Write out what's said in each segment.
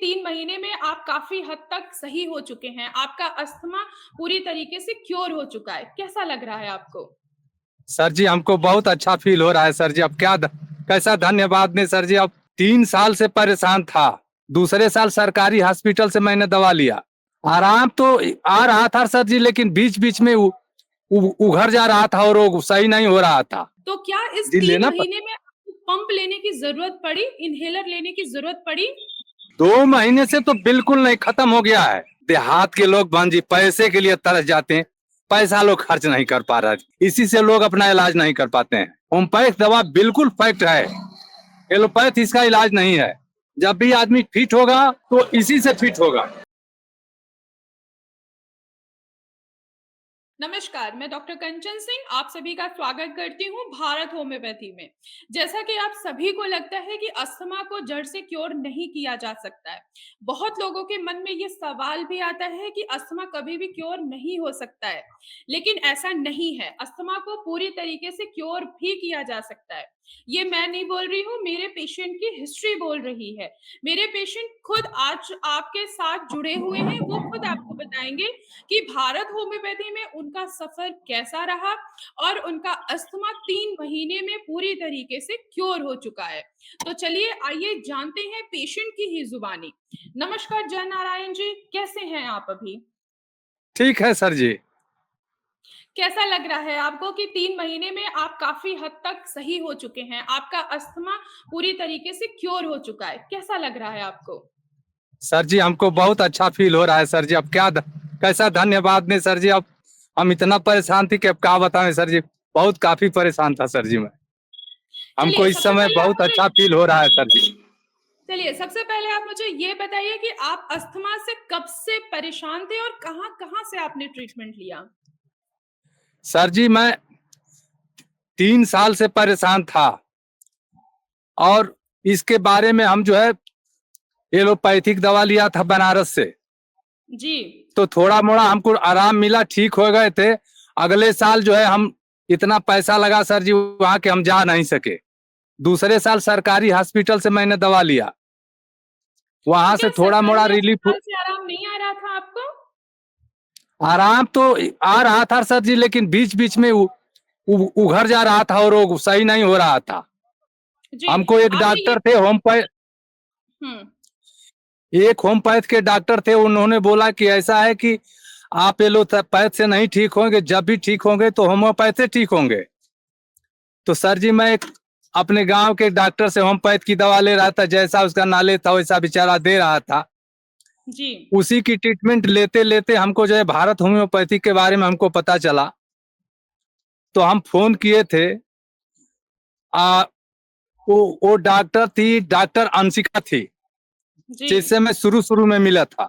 3 महीने में आप काफ़ी हद तक सही हो चुके हैं। आपका अस्थमा पूरी तरीके से क्योर हो चुका है। कैसा लग रहा है आपको? सर जी हमको बहुत अच्छा फील हो रहा है सर जी। अब कैसा धन्यवाद दें सर जी। अब 3 साल से परेशान था। दूसरे साल सरकारी हॉस्पिटल से मैंने दवा लिया। आराम तो आ रहा था सर जी, लेकिन बीच बीच में उघर जा रहा था और वो सही नहीं हो रहा था। तो क्या इस जी 3 लेना महीने में आपको पंप लेने की ज़रूरत पड़ी, इन्हेलर लेने की ज़रूरत पड़ी? 2 महीने से तो बिल्कुल नहीं, खत्म हो गया है। देहात के लोग बहन जी पैसे के लिए तरस जाते हैं। पैसा लोग खर्च नहीं कर पा रहे, इसी से लोग अपना इलाज नहीं कर पाते हैं। होम्योपैथ दवा बिल्कुल फैक्ट है, एलोपैथ इसका इलाज नहीं है। जब भी आदमी फिट होगा तो इसी से फिट होगा। नमस्कार, मैं डॉक्टर कंचन सिंह आप सभी का स्वागत करती हूँ भारत होम्योपैथी में। जैसा कि आप सभी को लगता है कि अस्थमा को जड़ से क्योर नहीं किया जा सकता है। बहुत लोगों के मन में ये सवाल भी आता है कि अस्थमा कभी भी क्योर नहीं हो सकता है, लेकिन ऐसा नहीं है। अस्थमा को पूरी तरीके से क्योर भी किया जा सकता है। ये मैं नहीं बोल रही हूँ, मेरे पेशेंट की हिस्ट्री बोल रही है। मेरे पेशेंट खुद आज आपके साथ जुड़े हुए हैं, वो खुद आपको बताएंगे कि भारत होम्योपैथी में उनका सफर कैसा रहा और उनका अस्थमा 3 महीने में पूरी तरीके से क्योर हो चुका है। तो चलिए आइए जानते हैं पेशेंट की ही जुबानी। नमस्कार जय नारायण जी, कैसे हैं आप अभी? ठीक है सर जी। कैसा लग रहा है आपको कि 3 महीने में आप काफी हद तक सही हो चुके हैं? आपका अस्थमा पूरी तरीके से क्योर हो चुका है। कैसा लग रहा है आपको? सर जी हमको बहुत अच्छा फील हो रहा है सर जी। अब कैसा धन्यवाद दें सर जी। अब हम इतना परेशान थे कि अब क्या बताएं सर जी। बहुत काफी परेशान था सर जी मैं। हमको चलिए इस सबसे समय पहले आप बहुत मुझे अच्छा फील हो रहा है सर जी। चलिए सबसे पहले आप मुझे ये बताइए कि आप अस्थमा से कब से परेशान थे और कहाँ-कहाँ से आपने ट्रीटमेंट लिया? सर जी मैं 3 साल से परेशान था और इसके बारे में हम जो है एलोपैथिक दवा लिया था बनारस से। जी। तो थोड़ा मोड़ा हमको आराम मिला, ठीक हो गए थे। अगले साल जो है हम इतना पैसा लगा सर जी वहां के हम जा नहीं सके। दूसरे साल सरकारी हॉस्पिटल से मैंने दवा लिया, तो वहां से क्या थोड़ा मोड़ा सरकारी रिलीफ। अस्पताल से आराम नहीं आ रहा था आपको? आराम तो आ रहा था सर जी, लेकिन बीच बीच में उघर जा रहा था और वो सही नहीं हो रहा था। जी, हमको एक आपने ये डॉक्टर थे होम्योपैथ, हुँ, एक होम्योपैथ के डॉक्टर थे। उन्होंने बोला कि ऐसा है कि आप एलोपैथ से नहीं ठीक होंगे, जब भी ठीक होंगे तो होम्योपैथ से ठीक होंगे। तो सर जी मैं अपने गांव के डॉक्टर से होम्योपैथ की दवा ले रहा था, जैसा उसका नाले था वैसा बेचारा दे रहा था। जी। उसी की ट्रीटमेंट लेते लेते हमको जो है भारत होम्योपैथी के बारे में हमको पता चला। तो हम फोन किए थे। आ, वो डॉक्टर थी, डॉक्टर अंशिका थी, जी। जिससे मैं शुरू शुरू में मिला था।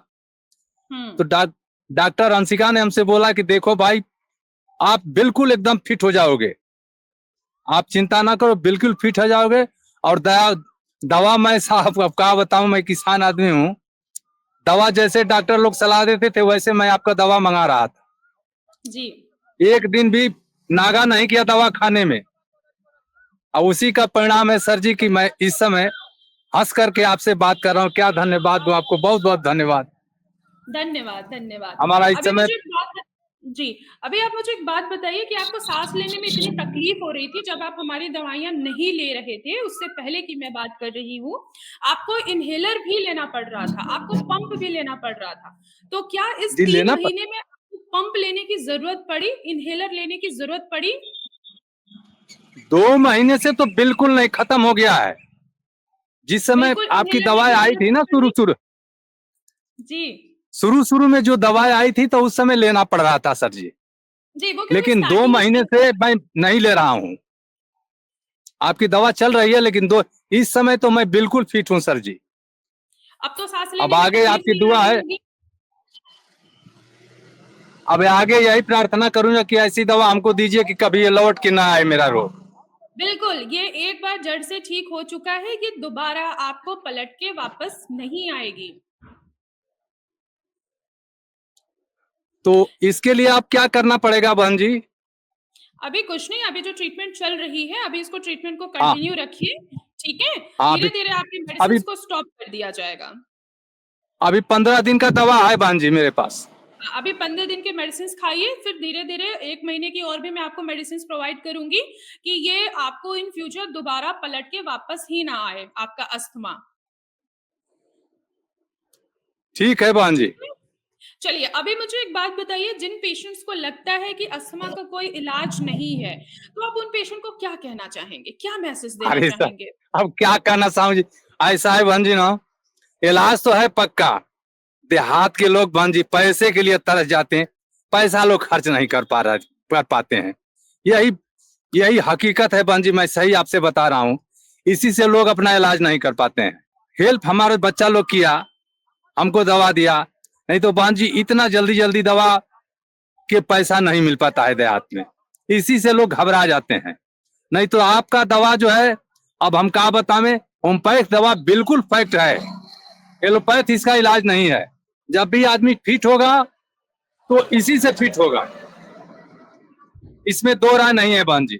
हुँ, तो डॉक्टर अंशिका ने हमसे बोला कि देखो भाई, आप बिल्कुल एकदम फिट हो जाओगे, आप चिंता ना करो, बिल्कुल फिट हो जाओगे। और दवा मैं साहब अब क्या बताऊं, मैं किसान आदमी हूँ। दवा जैसे डॉक्टर लोग सलाह देते थे वैसे मैं आपका दवा मंगा रहा था। जी। एक दिन भी नागा नहीं किया दवा खाने में। और उसी का परिणाम है सर जी कि मैं इस समय हंस करके आपसे बात कर रहा हूँ। क्या धन्यवाद दूं आपको, बहुत बहुत धन्यवाद। धन्यवाद, धन्यवाद। हमारा इस अभी समय मुझे एक बात जी, अभी आप मुझे एक बात बताइए कि आपको साँस लेने में इतनी तकलीफ हो रही थी जब आप हमारी दवाइयाँ नहीं ले रहे थे, उससे पहले की मैं बात कर रही हूँ। आपको इन्हेलर भी लेना पड़ रहा था, आपको पंप भी लेना पड़ रहा था। तो क्या इस जी 3 लेना महीने में आपको पंप लेने की ज़रूरत पड़ी, इन्हेलर लेने की ज़रूरत पड़ी? 2 महीने से तो बिल्कुल नहीं, खत्म हो गया है। जिस समय बिल्कुल आपकी इन्हेलर दवाएं लेने की आई थी ज़रूरत ना, पड़ी? जी। शुरू शुरू में जो दवाएं आई थी तो उस समय लेना पड़ रहा था सर जी। जी, वो क्योंकि लेकिन दो स्टार्टिंग महीने स्टेज से मैं नहीं ले रहा हूँ। आपकी दवा चल रही है, लेकिन इस समय तो मैं बिल्कुल फिट हूँ सर जी। अब तो सांस अब लेने में आगे तकलीफ आपकी नहीं आ दुआ रही है। होगी? अब आगे यही प्रार्थना करूंगा कि ऐसी दवा हमको दीजिए कि कभी ये लौट के ना आए मेरा रोग। बिल्कुल, ये एक बार जड़ से ठीक हो चुका है, ये दोबारा आपको पलट के वापस नहीं आएगी। तो इसके लिए आप क्या करना पड़ेगा बहन जी? अभी कुछ नहीं, अभी जो ट्रीटमेंट चल रही है, अभी इसको ट्रीटमेंट को हाँ कंटिन्यू रखिए, ठीक है? हाँ। अभी धीरे-धीरे आपकी अभी मेडिसिन्स को स्टॉप कर दिया जाएगा। अभी 15 दिन का दवा है बहन जी मेरे पास। अभी 15 दिन के मेडिसिन खाइए, फिर धीरे-धीरे 1 महीने की और भी मैं आपको मेडिसिन प्रोवाइड करूँगी कि ये आपको इन फ्यूचर दोबारा पलट के वापस ही ना आए, आपका अस्थमा। ठीक है बहन जी। ठीक है? चलिए, अभी मुझे एक बात बताइए, जिन पेशेंट्स को लगता है कि अस्थमा का कोई इलाज नहीं है, तो आप उन पेशेंट को क्या कहना चाहेंगे? क्या मैसेज देना अरे सर, चाहेंगे? अब क्या कहना चाहूँ जी, ऐसा है बहन जी ना, इलाज तो है पक्का। देहात के लोग बहन जी पैसे के लिए तरस जाते हैं, पैसा लोग खर्च नहीं कर पाते हैं। यही यही हकीकत है बहन जी, मैं सही आपसे बता रहा हूँ। इसी से लोग अपना इलाज नहीं कर पाते हैं। हेल्प हमारे बच्चा लोग किया, हमको दवा दिया, नहीं तो बहन जी इतना जल्दी जल्दी दवा के पैसा नहीं मिल पाता है देहात में। इसी से लोग घबरा जाते हैं। नहीं तो आपका दवा जो है, अब हम क्या बतावें, होम्योपैथ दवा बिल्कुल फैक्ट है। एलोपैथ इसका इलाज नहीं है। जब भी आदमी फिट होगा तो इसी से फिट होगा, इसमें दो राय नहीं है बहन जी।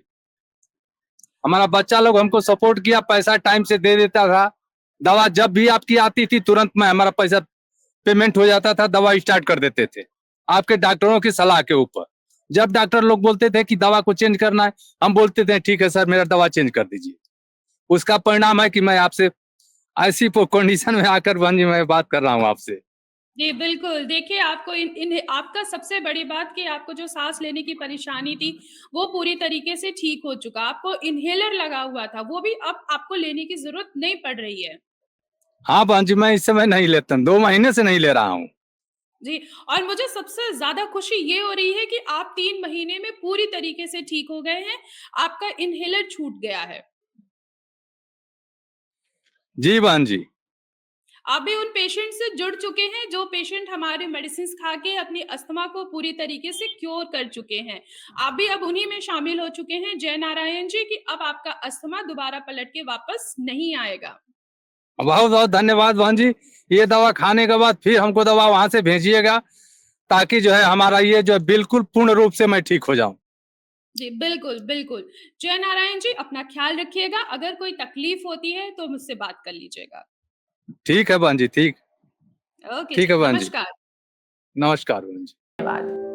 हमारा बच्चा लोग हमको सपोर्ट किया, पैसा टाइम से दे देता था। दवा जब भी आपकी आती थी तुरंत में हमारा पैसा पेमेंट हो जाता था, दवा स्टार्ट कर देते थे आपके डॉक्टरों की सलाह के ऊपर। जब डॉक्टर लोग बोलते थे कि दवा को चेंज करना है, हम बोलते थे ठीक है सर मेरा दवा चेंज कर दीजिए। उसका परिणाम है कि मैं आपसे ऐसी कंडीशन में आकर बहन जी मैं बात कर रहा हूँ आपसे। जी, बिल्कुल। देखिए, आपको इन इन आपका सबसे बड़ी बात कि आपको जो साँस लेने की परेशानी थी, वो पूरी तरीके से ठीक हो चुका। आपको इन्हेलर लगा हुआ था, वो भी अब आपको लेने की ज़रूरत नहीं पड़ रही है। हाँ बहन जी, मैं इस समय नहीं लेता, 2 महीने से नहीं ले रहा हूँ। जी, और मुझे सबसे ज़्यादा खुशी ये हो रही है कि आप 3 महीने में पूरी तरीके से ठीक हो गए हैं, आपका इन्हेलर छूट गया है। जी बहन जी। आप भी उन पेशेंट से जुड़ चुके हैं, जो पेशेंट हमारे मेडिसिन्स खा के अपनी अस्थमा को पूरी तरीके से क्योर कर चुके हैं। आप भी अब उन्हीं में शामिल हो चुके हैं, जय नारायण जी, कि अब आपका अस्थमा दोबारा पलट के वापस नहीं आएगा। बहुत बहुत धन्यवाद बहन जी। ये दवा खाने के बाद फिर हमको दवा वहां से भेजिएगा, ताकि जो है हमारा ये जो है बिल्कुल पूर्ण रूप से मैं ठीक हो जाऊं। जी, बिल्कुल, बिल्कुल। जय नारायण जी, अपना ख्याल रखिएगा। अगर कोई तकलीफ होती है, तो मुझसे बात कर लीजिएगा। ठीक है बहन जी, ठीक। ओके ठीक जी, है बहन जी। नमस्कार। नमस्कार बहन जी। धन्यवाद।